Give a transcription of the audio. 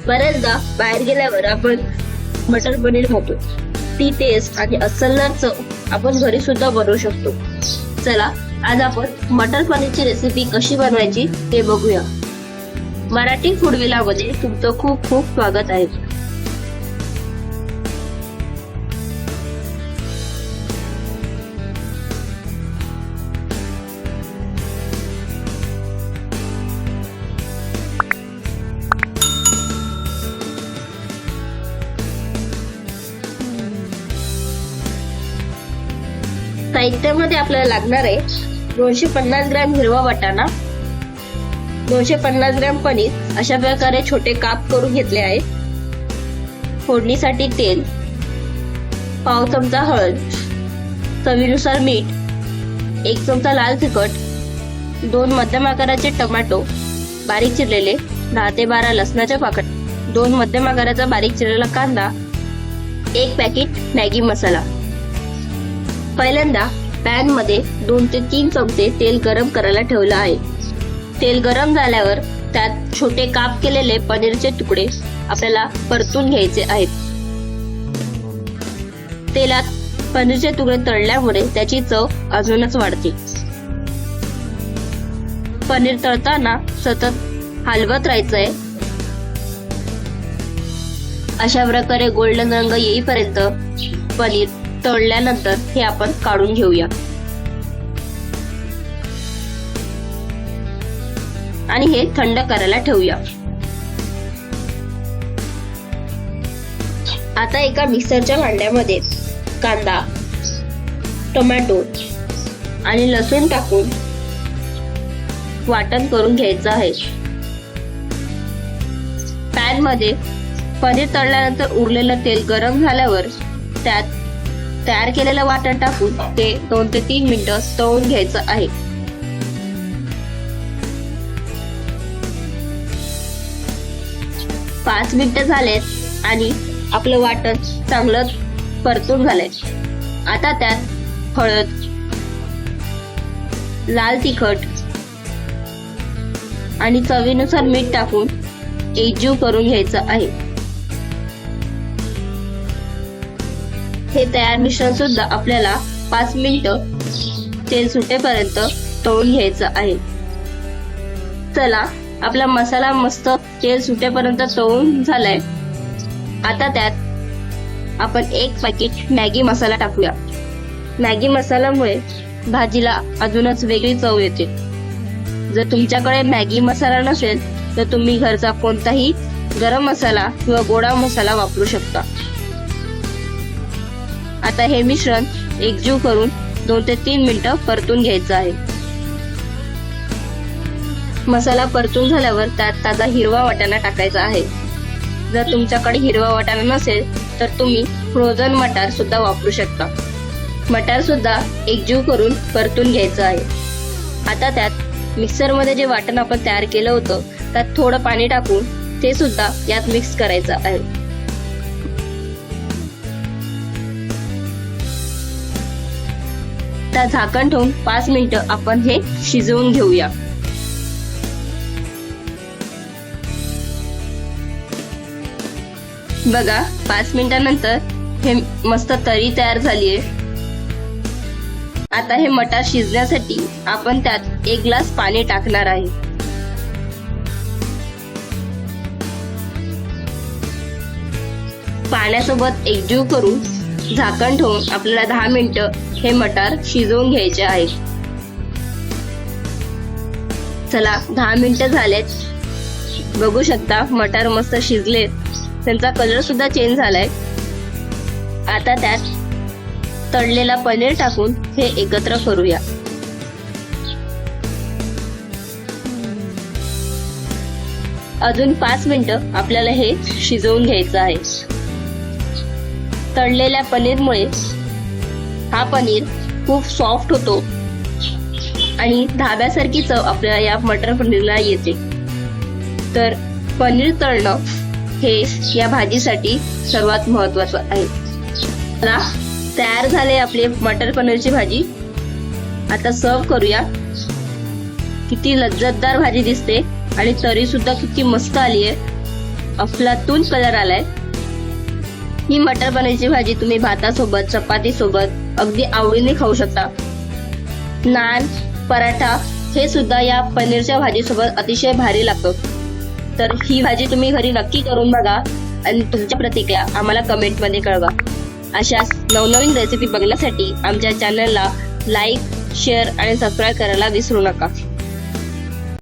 बऱ्याचदा बाहेर गेल्यावर आपण मटर पनीर खातो. ती टेस्ट आणि अस्सलदार चव आपण घरी सुद्धा बनवू शकतो. चला आज आपण मटर पनीरची रेसिपी कशी बनवायची ते बघूया. मराठी फूडविला मध्ये तुमचं खूप खूप स्वागत आहे. साहित्यामध्ये आपल्याला लागणार आहे 250 ग्रॅम हिरवा वाटाणा, 250 ग्रॅम पनीर अशा प्रकारे छोटे काप करून घेतले आहे. फोडणीसाठी तेल, पाव चमचा हळद, चवीनुसार मीठ, 1 चमचा लाल तिखट, 2 मध्यम आकाराचे टोमॅटो बारीक चिरलेले, 10 ते 12 लसणाच्या पाकळ्या, 2 मध्यम आकाराचा बारीक चिरलेला कांदा, 1 पॅकेट मॅगी मसाला. पहिल्यांदा पॅन मध्ये 2 ते 3 चमचे तेल गरम करायला ठेवलं आहे. तेल गरम झाल्यावर त्यात छोटे काप केलेले पनीरचे तुकडे आपल्याला परतून घ्यायचे आहेत. तेलात पनीरचे तुकडे तळल्यामुळे त्याची चव अजूनच वाढते. पनीर तळताना सतत हलवत राहायचंय. अशा प्रकारे गोल्डन रंग येईपर्यंत पनीर तळल्यानंतर हे आपण काढून घेऊया आणि हे थंड करायला ठेवूया. आता एका मिक्सरच्या भांड्यामध्ये कांदा, टोमॅटो आणि लसूण टाकून वाटण करून घ्यायचं आहे. पॅन मध्ये पनीर तळल्यानंतर उरलेलं तेल गरम झाल्यावर त्यात तयार केलेलं वाटण टाकून ते 2 ते 3 मिनिटं तळून घ्यायचं आहे. पाच मिनिटं झालेत आणि आपलं वाटण चांगलं परतून झालंय. आता त्यात हळद, लाल तिखट आणि चवीनुसार मीठ टाकून एकजीव करून घ्यायचं आहे. हे तयार मिश्रण सुद्धा आपल्याला 5 मिनिटं तेल सुटेपर्यंत तळून घ्यायचं आहे. चला आपला मसाला मस्त तेल सुटेपर्यंत तळून झालाय. आता त्यात आपण 1 पॅकेट मॅगी मसाला टाकूया. मॅगी मसाल्यामुळे भाजीला अजूनच वेगळी चव येते. जर तुमच्याकडे मॅगी मसाला नसेल तर तुम्ही घरचा कोणताही गरम मसाला किंवा गोडा मसाला वापरू शकता. आता हे मिश्रण एकजीव करून 2 ते 3 मिनिटं परतून घ्यायचं आहे. मसाला परतून झाल्यावर त्यात ताजा हिरवा वाटाणा टाकायचा आहे. जर तुमच्याकडे हिरवा वाटाणा नसेल तर तुम्ही फ्रोझन मटार सुद्धा वापरू शकता. मटार सुद्धा एकजीव करून परतून घ्यायचं आहे. आता त्यात मिक्सर मध्ये जे वाटण आपण तयार केलं होतं त्यात थोडं पाणी टाकून ते सुद्धा यात मिक्स करायचं आहे. झाकण ठेवून 5 मिनिटं आपण हे शिजवून घेऊया. बघा 5 मिनिटांनंतर हे मस्त तरी तयार झालीये. आता हे मटार शिजण्यासाठी आपण त्यात 1 ग्लास पाणी टाकणार आहे. पाण्यासोबत एकजीव करून झाकण ठेवून आपल्याला 10 मिनिटं हे मटार शिजवून घ्यायचे आहे. चला 10 मिनिटं झालेत. बघू शकता मटार मस्त शिजलेत. त्यांचा कलर सुद्धा चेंज झालाय. आता त्यात तळलेला पनीर टाकून हे एकत्र करूया. अजून 5 मिनिटं आपल्याला हे शिजवून घ्यायचं आहे. तळलेल्या पनीरमुळे हा पनीर खूप सॉफ्ट होतो आणि धाब्यासारखी चव आपल्याला या मटर पनीरला येते. तर पनीर तळणं हे या भाजीसाठी सर्वात महत्त्वाचं आहे. तयार झाले आपले मटर पनीरची भाजी. आता सर्व करूया. किती लज्जतदार भाजी दिसते आणि तरी सुद्धा किती मस्त आली आहे. अफलातून कलर आलाय. ही मटर पनीरची भाजी तुम्ही भातासोबत, चपाती सोबत अगदी आवडीने खाऊ शकता. नान, पराठा हे सुद्धा या पनीरच्या भाजीसोबत अतिशय भारी लागतं. तर ही भाजी तुम्ही घरी नक्की करून बघा आणि तुमच्या प्रतिक्रिया आम्हाला कमेंटमध्ये कळवा. अशाच नवनवीन रेसिपी बघण्यासाठी आमच्या चॅनलला लाईक, शेअर आणि सबस्क्राईब करायला विसरू नका.